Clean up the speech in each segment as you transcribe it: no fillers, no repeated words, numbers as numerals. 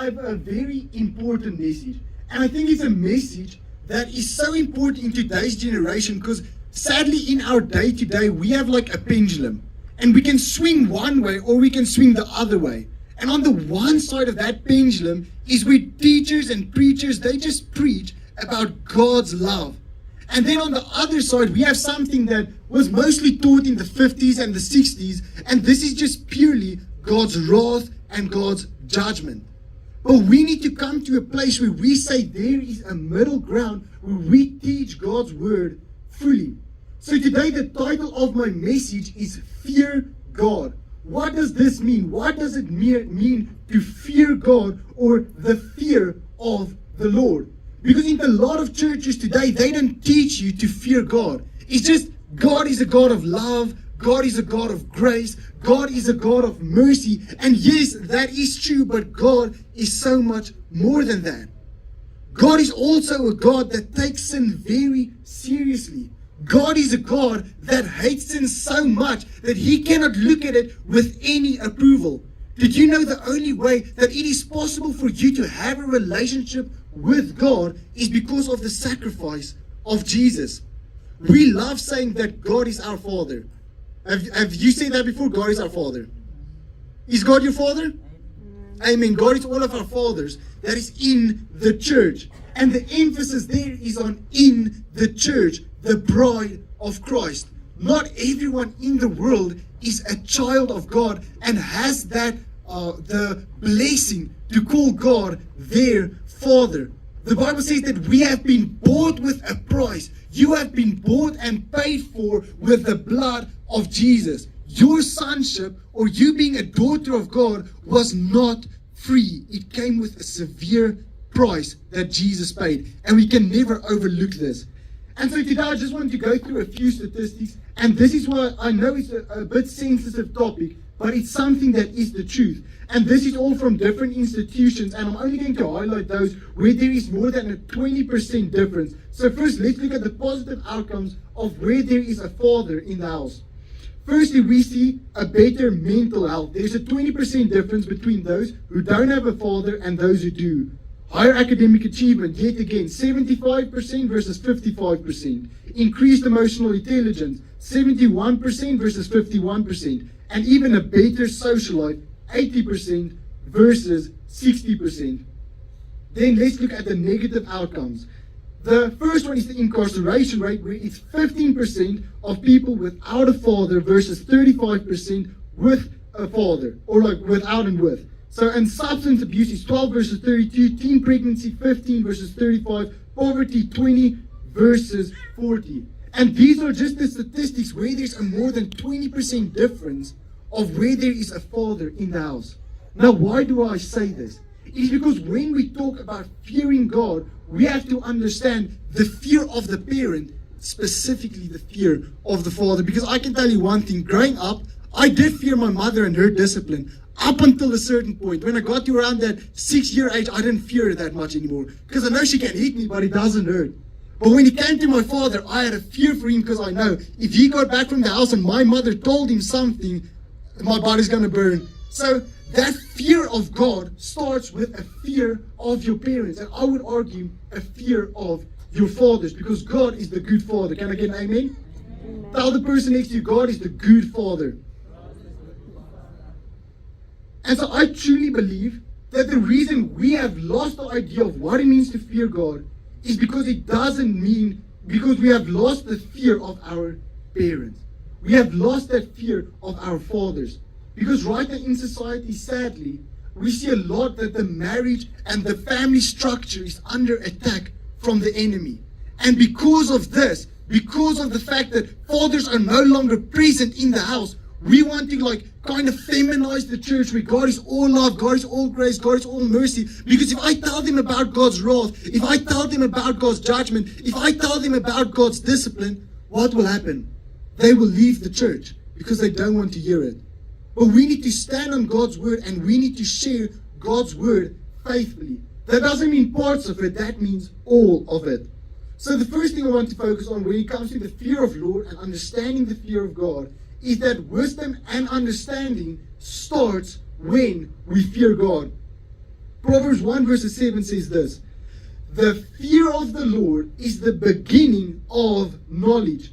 I have a very important message. And I think it's a message that is so important in today's generation because sadly in our day-to-day we have like a pendulum. And we can swing one way or we can swing the other way. And on the one side of that pendulum is where teachers and preachers, they just preach about God's love. And then on the other side, we have something that was mostly taught in the 50s and the 60s, and this is just purely God's wrath and God's judgment. But we need to come to a place where we say there is a middle ground where we teach God's word fully. So today the title of my message is Fear God. What does this mean? What does it mean to fear God or the fear of the Lord? Because in a lot of churches today, they don't teach you to fear God. It's just God is a God of love. God is a God of grace. God is a God of mercy. And yes, that is true, but God is so much more than that. God is also a God that takes sin very seriously. God is a God that hates sin so much that he cannot look at it with any approval. Did you know the only way that it is possible for you to have a relationship with God is because of the sacrifice of Jesus? We love saying that God is our Father. Have you said that before? God is our Father. Is God your Father? Amen. God is all of our fathers that is in the church. And the emphasis there is on in the church, the bride of Christ. Not everyone in the world is a child of God and has that the blessing to call God their Father. The Bible says that we have been bought with a price. You have been bought and paid for with the blood of Jesus. Your sonship or you being a daughter of God was not free. It came with a severe price that Jesus paid. And we can never overlook this. And so today I just want to go through a few statistics. And this is why I know it's a bit sensitive topic, but it's something that is the truth. And this is all from different institutions, and I'm only going to highlight those where there is more than a 20% difference. So first, let's look at the positive outcomes of where there is a father in the house. Firstly, we see a better mental health. There's a 20% difference between those who don't have a father and those who do. Higher academic achievement, yet again, 75% versus 55%. Increased emotional intelligence, 71% versus 51%. And even a better social life, 80% versus 60%. Then let's look at the negative outcomes. The first one is the incarceration rate, where it's 15% of people without a father versus 35% with a father, or like without and with. So, and substance abuse is 12 versus 32, teen pregnancy 15 versus 35, poverty 20 versus 40. And these are just the statistics where there's a more than 20% difference of where there is a father in the house. Now, why do I say this? It is because when we talk about fearing God, we have to understand the fear of the parent, specifically the fear of the father. Because I can tell you one thing, growing up, I did fear my mother and her discipline up until a certain point. When I got to around that 6-year age, I didn't fear her that much anymore. Because I know she can hit me, but it doesn't hurt. But when it came to my father, I had a fear for him because I know if he got back from the house and my mother told him something, my body's going to burn. So that fear of God starts with a fear of your parents. And I would argue a fear of your fathers, because God is the good father. Can I get an amen? Amen. Tell the person next to you, God is the good father. And so I truly believe that the reason we have lost the idea of what it means to fear God is because it doesn't mean, because we have lost the fear of our parents. We have lost that fear of our fathers. Because right now in society, sadly, we see a lot that the marriage and the family structure is under attack from the enemy. And because of this, because of the fact that fathers are no longer present in the house, we want to kind of feminize the church where God is all love, God is all grace, God is all mercy. Because if I tell them about God's wrath, if I tell them about God's judgment, if I tell them about God's discipline, what will happen? They will leave the church because they don't want to hear it. But we need to stand on God's word and we need to share God's word faithfully. That doesn't mean parts of it, that means all of it. So the first thing I want to focus on when it comes to the fear of Lord and understanding the fear of God is that wisdom and understanding starts when we fear God. Proverbs 1 verse 7 says this: the fear of the Lord is the beginning of knowledge.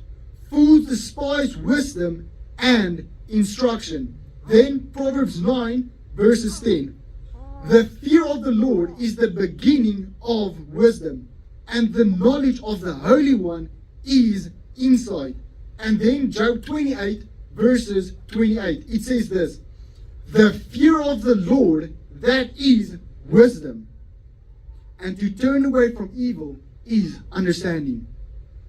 Fools despise wisdom and instruction. Then Proverbs 9 verses 10. The fear of the Lord is the beginning of wisdom, and the knowledge of the Holy One is insight. And then Job 28 verses 28. It says this: the fear of the Lord, that is wisdom, and to turn away from evil is understanding.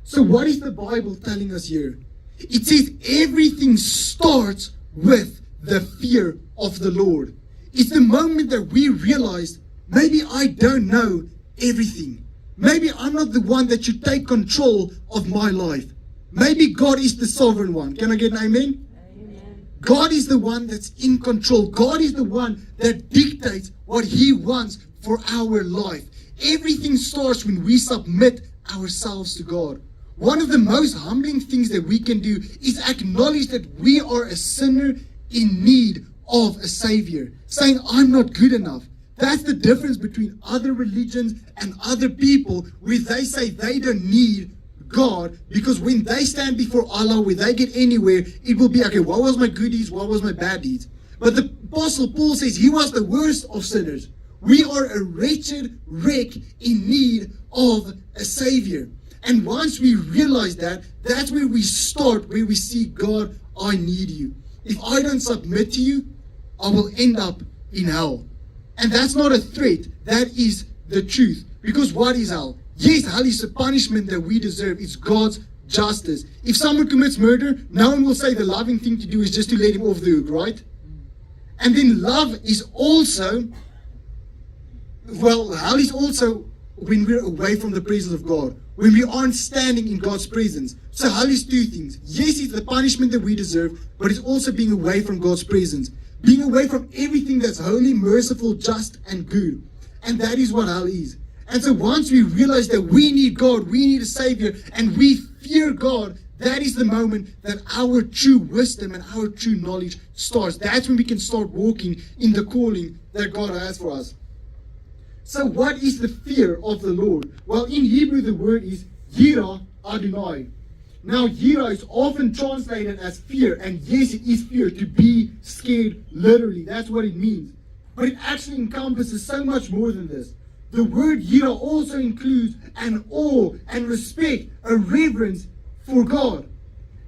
So what is the Bible telling us here? It says everything starts with the fear of the Lord. It's the moment that we realize, maybe I don't know everything. Maybe I'm not the one that should take control of my life. Maybe God is the sovereign one. Can I get an amen? Amen. God is the one that's in control. God is the one that dictates what He wants for our life. Everything starts when we submit ourselves to God. One of the most humbling things that we can do is acknowledge that we are a sinner in need of a Savior. Saying, I'm not good enough. That's the difference between other religions and other people, where they say they don't need God, because when they stand before Allah, when they get anywhere, it will be, okay, what was my good deeds, what was my bad deeds? But the Apostle Paul says he was the worst of sinners. We are a wretched wreck in need of a Savior. And once we realize that, that's where we start, where we see, God, I need you. If I don't submit to you, I will end up in hell. And that's not a threat, that is the truth. Because what is hell? Yes, hell is a punishment that we deserve. It's God's justice. If someone commits murder, no one will say the loving thing to do is just to let him off the hook, right? And then love is also, well, hell is also when we're away from the presence of God, when we aren't standing in God's presence. So hell is two things. Yes, it's the punishment that we deserve, but it's also being away from God's presence. Being away from everything that's holy, merciful, just, and good. And that is what hell is. And so once we realize that we need God, we need a Savior, and we fear God, that is the moment that our true wisdom and our true knowledge starts. That's when we can start walking in the calling that God has for us. So what is the fear of the Lord? Well, in Hebrew the word is Yirah Adonai. Now Yirah is often translated as fear, and yes, it is fear, to be scared literally. That's what it means. But it actually encompasses so much more than this. The word Yirah also includes an awe and respect, a reverence for God.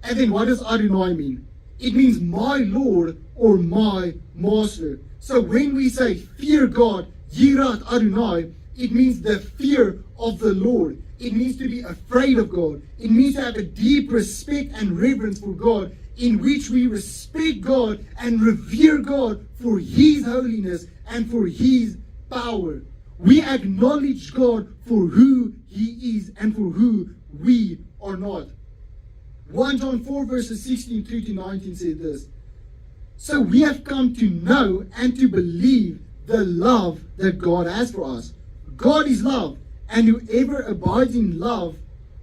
And then what does Adonai mean? It means my Lord or my Master. So when we say fear God, Yirat Adonai, it means the fear of the Lord. It means to be afraid of God. It means to have a deep respect and reverence for God, in which we respect God and revere God for His holiness and for His power. We acknowledge God for who He is and for who we are not. 1 John 4 verses 16 through to 19 said this: so we have come to know and to believe the love that God has for us. God is love, and whoever abides in love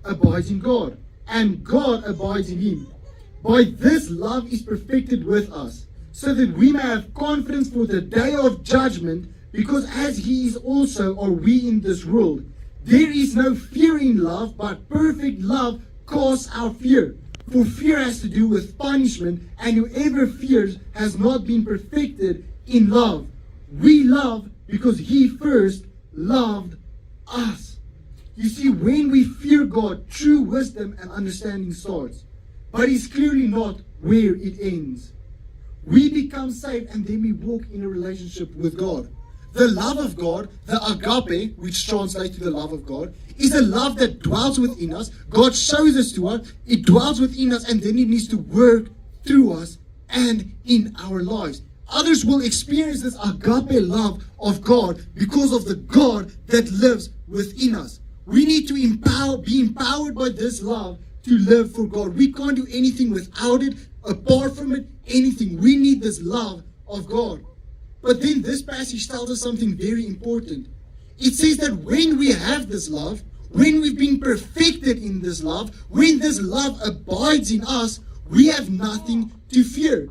abides in God, and God abides in him. By this love is perfected with us, so that we may have confidence for the day of judgment, because as He is also are we in this world. There is no fear in love, but perfect love casts out fear. For fear has to do with punishment, and whoever fears has not been perfected in love. We love because He first loved us. You see, when we fear God, true wisdom and understanding starts. But it's clearly not where it ends. We become saved and then we walk in a relationship with God. The love of God, the agape, which translates to the love of God, is a love that dwells within us. God shows us to us, it dwells within us, and then it needs to work through us and in our lives. Others will experience this agape love of God because of the God that lives within us. We need to be empowered by this love to live for God. We can't do anything without it, apart from it, anything. We need this love of God. But then this passage tells us something very important. It says that when we have this love, when we've been perfected in this love, when this love abides in us, we have nothing to fear.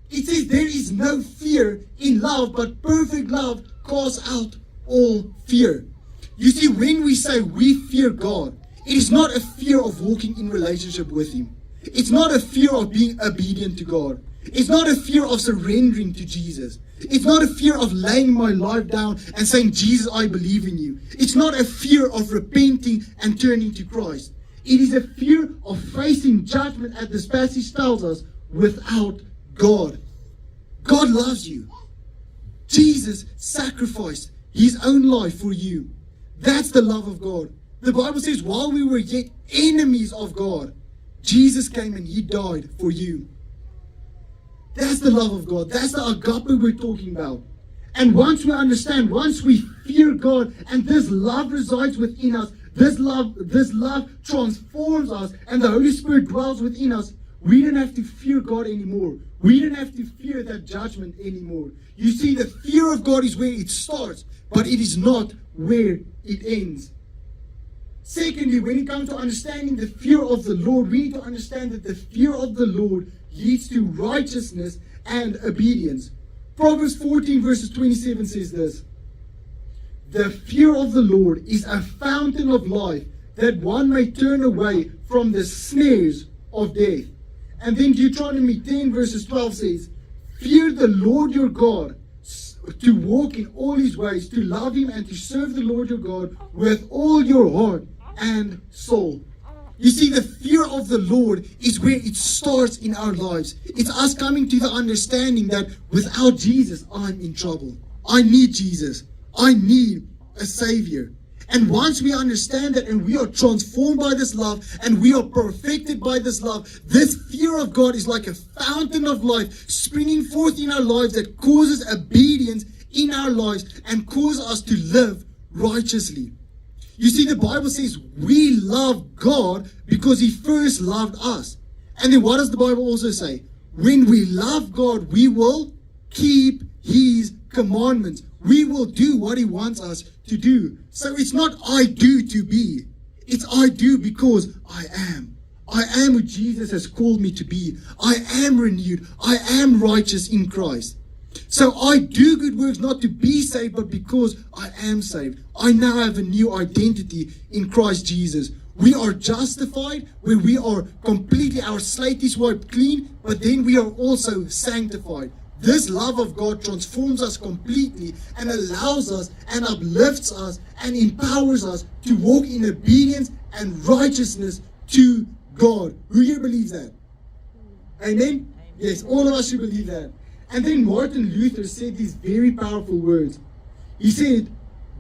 It says there is no fear in love, but perfect love casts out all fear. You see, when we say we fear God, it is not a fear of walking in relationship with Him. It's not a fear of being obedient to God. It's not a fear of surrendering to Jesus. It's not a fear of laying my life down and saying, Jesus, I believe in you. It's not a fear of repenting and turning to Christ. It is a fear of facing judgment, as this passage tells us, without God. God loves you. Jesus sacrificed His own life for you. That's the love of God. The Bible says, while we were yet enemies of God, Jesus came and He died for you. That's the love of God. That's the agape we're talking about. And once we understand, once we fear God, and this love resides within us, this love transforms us, and the Holy Spirit dwells within us, we don't have to fear God anymore. We don't have to fear that judgment anymore. You see, the fear of God is where it starts, but it is not where it ends. Secondly, when it comes to understanding the fear of the Lord, we need to understand that the fear of the Lord leads to righteousness and obedience. Proverbs 14 verses 27 says this: the fear of the Lord is a fountain of life, that one may turn away from the snares of death. And then Deuteronomy 10 verses 12 says, fear the Lord your God, to walk in all His ways, to love Him and to serve the Lord your God with all your heart and soul. You see, the fear of the Lord is where it starts in our lives. It's us coming to the understanding that without Jesus, I'm in trouble. I need Jesus. I need a Savior. And once we understand that and we are transformed by this love and we are perfected by this love, this fear of God is like a fountain of life springing forth in our lives that causes obedience in our lives and causes us to live righteously. You see, the Bible says we love God because He first loved us. And then what does the Bible also say? When we love God, we will keep His commandments. We will do what He wants us to do. So it's not I do to be. It's I do because I am. I am who Jesus has called me to be. I am renewed. I am righteous in Christ. So I do good works not to be saved, but because I am saved. I now have a new identity in Christ Jesus. We are justified, where we are completely, our slate is wiped clean, but then we are also sanctified. This love of God transforms us completely and allows us and uplifts us and empowers us to walk in obedience and righteousness to God. Who here believes that? Amen? Yes, all of us should believe that. And then Martin Luther said these very powerful words. He said,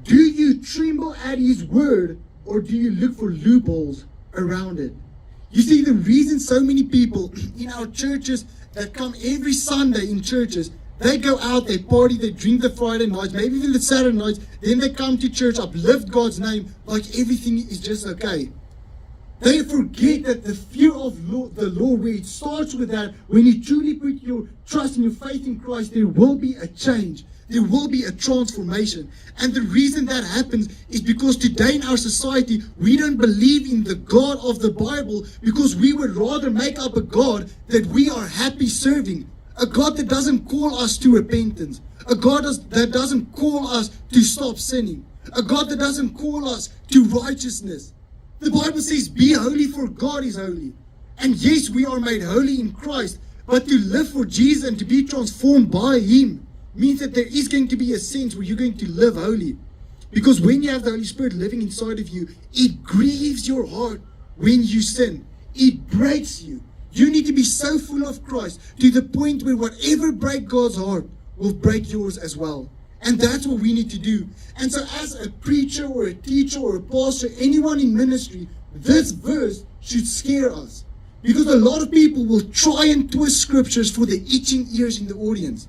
do you tremble at His word, or do you look for loopholes around it? You see, the reason so many people in our churches that come every Sunday in churches, they go out, they party, they drink the Friday nights, maybe even the Saturday nights, then they come to church, uplift God's name like everything is just okay. They forget that the fear of the Lord, where it starts with that, when you truly put your trust and your faith in Christ, there will be a change. There will be a transformation. And the reason that happens is because today in our society, we don't believe in the God of the Bible, because we would rather make up a God that we are happy serving. A God that doesn't call us to repentance. A God that doesn't call us to stop sinning. A God that doesn't call us to righteousness. The Bible says, be holy for God is holy. And yes, we are made holy in Christ, but to live for Jesus and to be transformed by Him means that there is going to be a sense where you're going to live holy. Because when you have the Holy Spirit living inside of you, it grieves your heart when you sin. It breaks you. You need to be so full of Christ to the point where whatever breaks God's heart will break yours as well. And that's what we need to do. And so as a preacher or a teacher or a pastor, anyone in ministry, this verse should scare us. Because a lot of people will try and twist scriptures for the itching ears in the audience.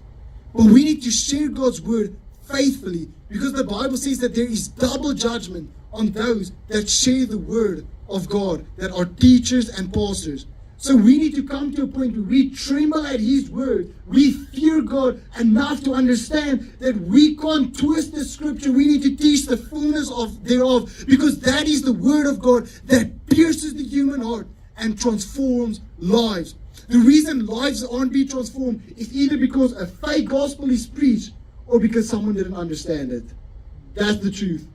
But we need to share God's word faithfully, because the Bible says that there is double judgment on those that share the word of God, that are teachers and pastors. So we need to come to a point where we tremble at His word. We fear God enough to understand that we can't twist the scripture. We need to teach the fullness thereof, because that is the word of God that pierces the human heart and transforms lives. The reason lives aren't being transformed is either because a fake gospel is preached, or because someone didn't understand it. That's the truth.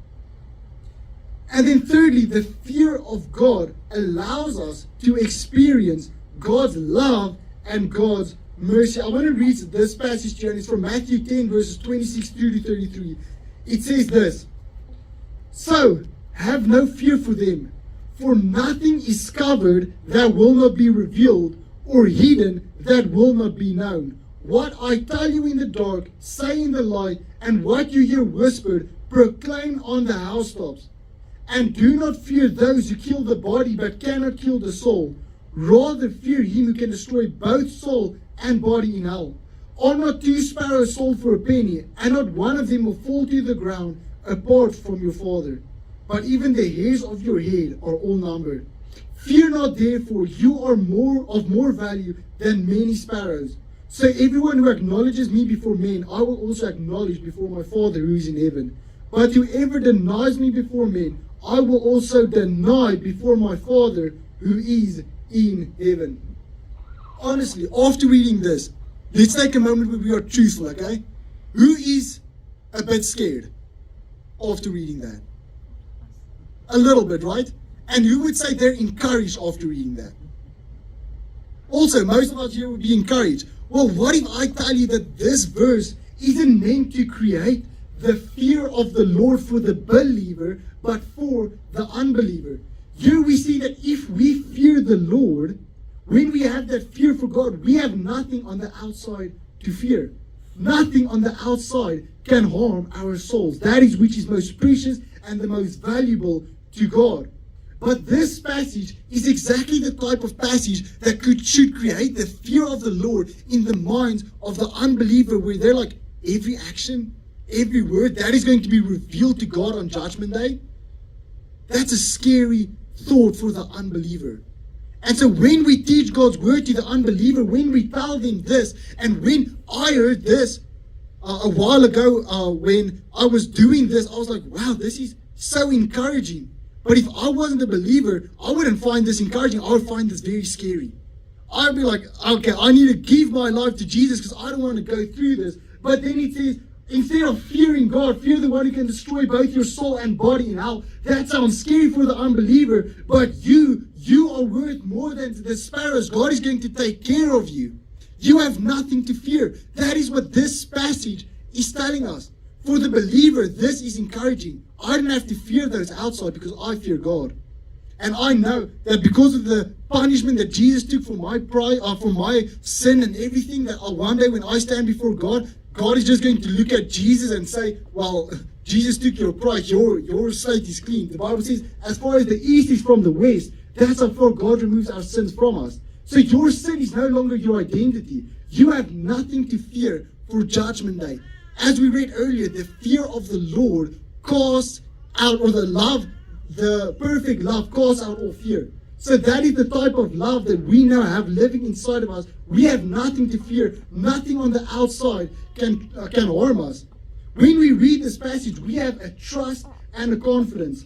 And then thirdly, the fear of God allows us to experience God's love and God's mercy. I want to read this passage here, and it's from Matthew 10, verses 26 through to 33. It says this: "So have no fear for them, for nothing is covered that will not be revealed, or hidden that will not be known. What I tell you in the dark, say in the light, and what you hear whispered, proclaim on the housetops. And do not fear those who kill the body but cannot kill the soul. Rather fear him who can destroy both soul and body in hell. Are not 2 sparrows sold for a penny, and not one of them will fall to the ground apart from your Father? But even the hairs of your head are all numbered. Fear not, therefore, you are of more value than many sparrows. So everyone who acknowledges me before men, I will also acknowledge before my Father who is in heaven. But whoever denies me before men, I will also deny before my Father who is in heaven." Honestly, after reading this, let's take a moment where we are truthful, okay? Who is a bit scared after reading that? A little bit, right? And who would say they're encouraged after reading that? Also, most of us here would be encouraged. Well, what if I tell you that this verse isn't meant to create the fear of the Lord for the believer, but for the unbeliever? Here we see that if we fear the Lord, when we have that fear for God, we have nothing on the outside to fear. Nothing on the outside can harm our souls. That is which is most precious and the most valuable to God. But this passage is exactly the type of passage that should create the fear of the Lord in the minds of the unbeliever, where they're like, every action, every word, that is going to be revealed to God on Judgment Day. That's a scary thought for the unbeliever. And so when we teach God's word to the unbeliever, when we tell them this, and when I heard this a while ago when I was doing this, I was like, wow, this is so encouraging. But if I wasn't a believer, I wouldn't find this encouraging. I would find this very scary. I'd be like, okay, I need to give my life to Jesus because I don't want to go through this. But then it says, instead of fearing God, fear the one who can destroy both your soul and body in hell. That sounds scary for the unbeliever, but you are worth more than the sparrows. God is going to take care of you. You have nothing to fear. That is what this passage is telling us. For the believer, this is encouraging. I don't have to fear those outside because I fear God. And I know that because of the punishment that Jesus took for my pride, for my sin and everything, that one day when I stand before God, God is just going to look at Jesus and say, well, Jesus took your pride, your slate is clean. The Bible says, as far as the east is from the west, that's how far God removes our sins from us. So your sin is no longer your identity. You have nothing to fear for Judgment Day. As we read earlier, the fear of the Lord casts out, or the perfect love casts out all fear. So that is the type of love that we now have living inside of us. We have nothing to fear. Nothing on the outside can harm us. When we read this passage, we have a trust and a confidence.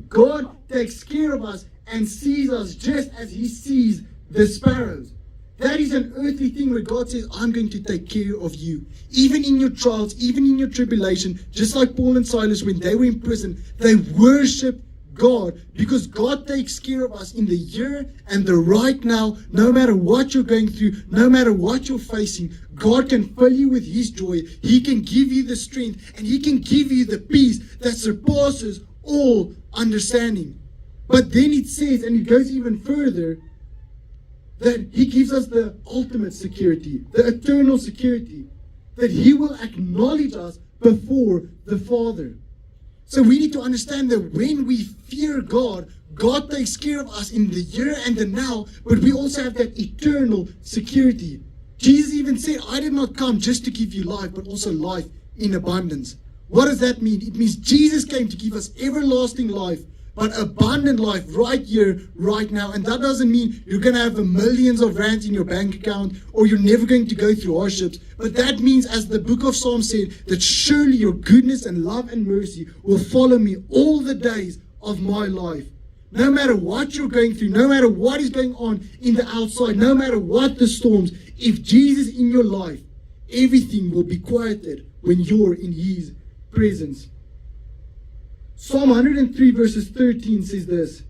God takes care of us and sees us just as He sees the sparrows. That is an earthly thing where God says, I'm going to take care of you. Even in your trials, even in your tribulation, just like Paul and Silas, when they were in prison, they worshiped God because God takes care of us in the here and the right now. No matter what you're going through, no matter what you're facing, God can fill you with His joy. He can give you the strength, and He can give you the peace that surpasses all understanding. But then it says, and it goes even further, that He gives us the ultimate security, the eternal security, that He will acknowledge us before the Father. So we need to understand that when we fear God, God takes care of us in the here and the now, but we also have that eternal security. Jesus even said, I did not come just to give you life, but also life in abundance. What does that mean? It means Jesus came to give us everlasting life, but abundant life right here, right now. And that doesn't mean you're going to have millions of rands in your bank account, or you're never going to go through hardships. But that means, as the book of Psalms said, that surely your goodness and love and mercy will follow me all the days of my life. No matter what you're going through, no matter what is going on in the outside, no matter what the storms, if Jesus is in your life, everything will be quieted when you're in His presence. Psalm 103 verses 13 says this: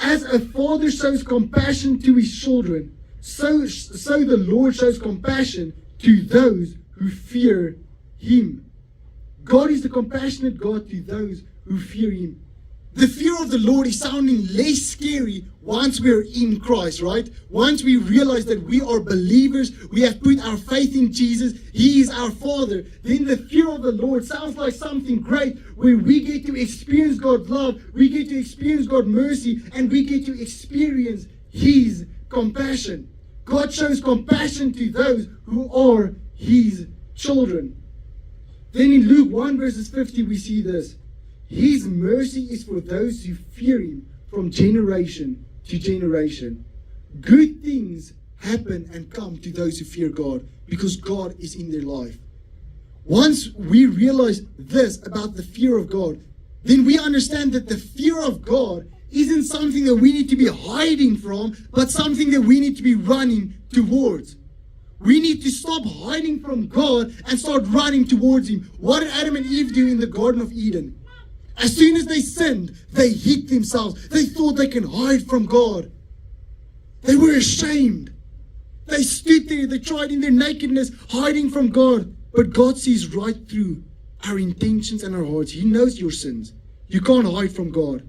as a father shows compassion to his children, so the Lord shows compassion to those who fear Him. God is the compassionate God to those who fear Him. The fear of the Lord is sounding less scary once we're in Christ, right? Once we realize that we are believers, we have put our faith in Jesus, He is our Father, then the fear of the Lord sounds like something great where we get to experience God's love, we get to experience God's mercy, and we get to experience His compassion. God shows compassion to those who are His children. Then in Luke 1 verses 50 we see this: His mercy is for those who fear Him from generation to generation. Good things happen and come to those who fear God because God is in their life. Once we realize this about the fear of God, then we understand that the fear of God isn't something that we need to be hiding from, but something that we need to be running towards. We need to stop hiding from God and start running towards Him. What did Adam and Eve do in the Garden of Eden? As soon as they sinned, they hid themselves. They thought they can hide from God. They were ashamed. They stood there, they tried in their nakedness, hiding from God. But God sees right through our intentions and our hearts. He knows your sins. You can't hide from God.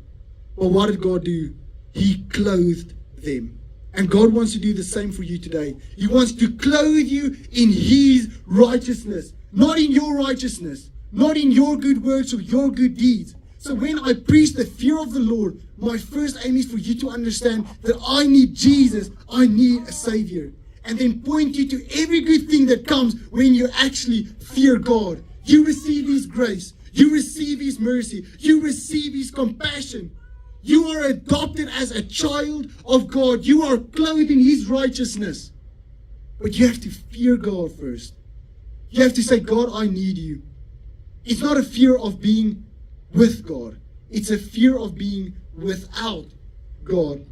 But what did God do? He clothed them. And God wants to do the same for you today. He wants to clothe you in His righteousness, not in your righteousness, not in your good works or your good deeds. So when I preach the fear of the Lord, my first aim is for you to understand that I need Jesus, I need a Savior. And then point you to every good thing that comes when you actually fear God. You receive His grace, you receive His mercy, you receive His compassion. You are adopted as a child of God. You are clothed in His righteousness. But you have to fear God first. You have to say, God, I need You. It's not a fear of being with God. It's a fear of being without God.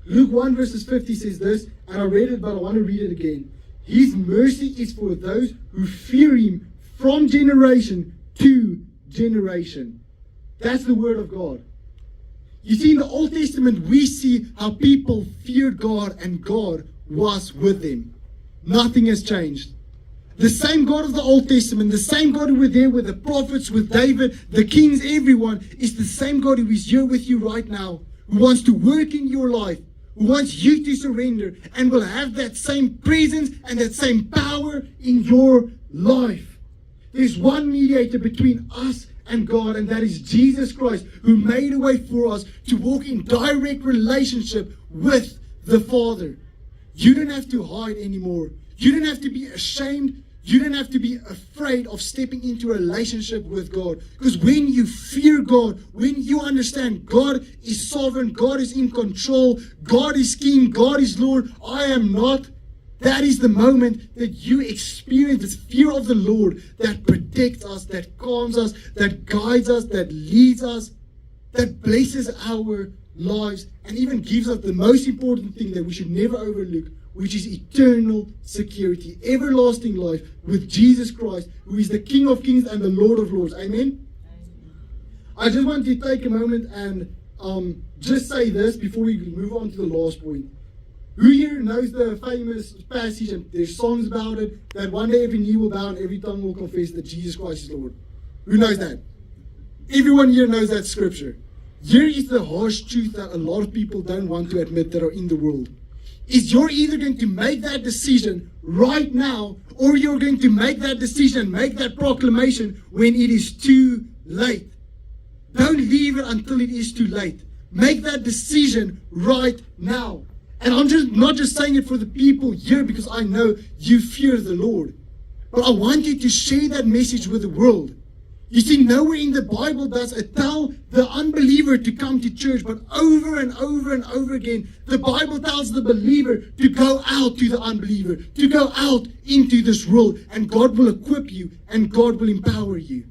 Luke 1 verses 50 says this, and I read it, but I want to read it again. His mercy is for those who fear Him from generation to generation. That's the word of God. You see, in the Old Testament, we see how people feared God and God was with them. Nothing has changed. The same God of the Old Testament, the same God who was there with the prophets, with David, the kings, everyone, is the same God who is here with you right now, who wants to work in your life, who wants you to surrender, and will have that same presence and that same power in your life. There's one mediator between us and God, and that is Jesus Christ, who made a way for us to walk in direct relationship with the Father. You don't have to hide anymore. You don't have to be ashamed. You don't have to be afraid of stepping into a relationship with God. Because when you fear God, when you understand God is sovereign, God is in control, God is King, God is Lord, I am not, that is the moment that you experience this fear of the Lord that protects us, that calms us, that guides us, that leads us, that blesses our lives, and even gives us the most important thing that we should never overlook, which is eternal security, everlasting life with Jesus Christ, who is the King of Kings and the Lord of Lords. Amen? I just want to take a moment and just say this before we move on to the last point. Who here knows the famous passage, and there's songs about it, that one day every knee will bow and every tongue will confess that Jesus Christ is Lord? Who knows that? Everyone here knows that scripture. Here is the harsh truth that a lot of people don't want to admit that are in the world. Is you're either going to make that decision right now, or you're going to make that decision, make that proclamation when it is too late. Don't leave it until it is too late. Make that decision right now. And I'm just not just saying it for the people here because I know you fear the Lord. But I want you to share that message with the world. You see, nowhere in the Bible does it tell the unbeliever to come to church, but over and over and over again, the Bible tells the believer to go out to the unbeliever, to go out into this world, and God will equip you and God will empower you.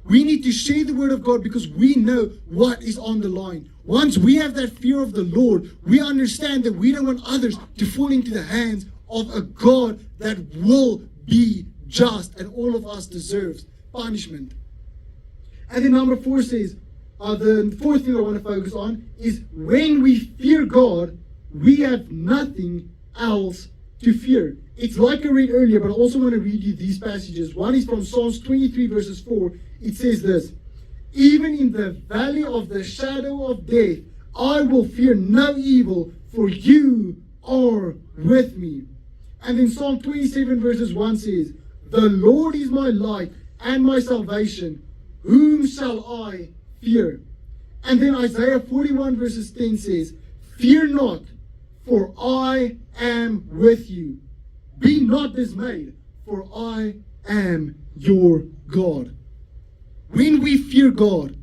We need to share the word of God because we know what is on the line. Once we have that fear of the Lord, we understand that we don't want others to fall into the hands of a God that will be just, and all of us deserves punishment. And then number 4 says, the fourth thing I want to focus on is when we fear God, we have nothing else to fear. It's like I read earlier, but I also want to read you these passages. One is from Psalms 23 verses 4. It says this, even in the valley of the shadow of death, I will fear no evil, for you are with me. And then Psalm 27 verses 1 says, the Lord is my light and my salvation. Whom shall I fear? And then Isaiah 41 verses 10 says, fear not, for I am with you. Be not dismayed, for I am your God. When we fear God,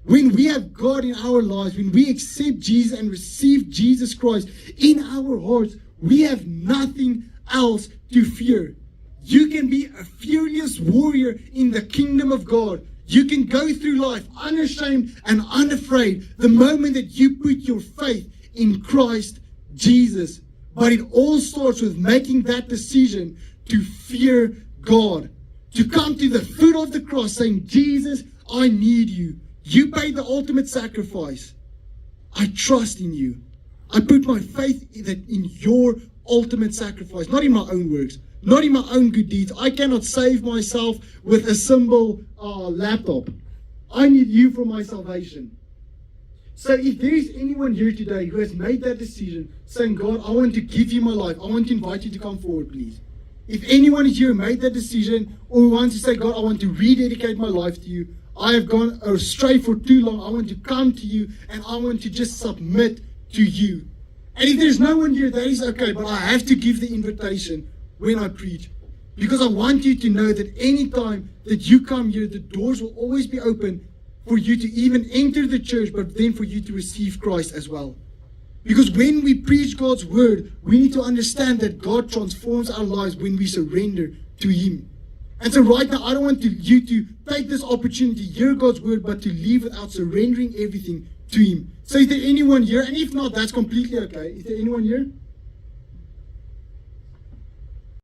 when we have God in our lives, when we accept Jesus and receive Jesus Christ in our hearts, we have nothing else to fear. You can be a fearless warrior in the kingdom of God. You can go through life unashamed and unafraid the moment that you put your faith in Christ Jesus. But it all starts with making that decision to fear God. To come to the foot of the cross saying, Jesus, I need you. You paid the ultimate sacrifice. I trust in you. I put my faith in your ultimate sacrifice, not in my own works, not in my own good deeds. I cannot save myself with a simple laptop. I need you for my salvation. So if there is anyone here today who has made that decision, saying, God, I want to give you my life, I want to invite you to come forward, please. If anyone is here who made that decision, or wants to say, God, I want to rededicate my life to you, I have gone astray for too long, I want to come to you, and I want to just submit to you. And if there's no one here, that is okay, but I have to give the invitation when I preach. Because I want you to know that anytime that you come here, the doors will always be open for you to even enter the church, but then for you to receive Christ as well. Because when we preach God's word, we need to understand that God transforms our lives when we surrender to Him. And so right now, I don't want you to take this opportunity, hear God's word, but to leave without surrendering everything to Him. So is there anyone here? And if not, that's completely okay. Is there anyone here?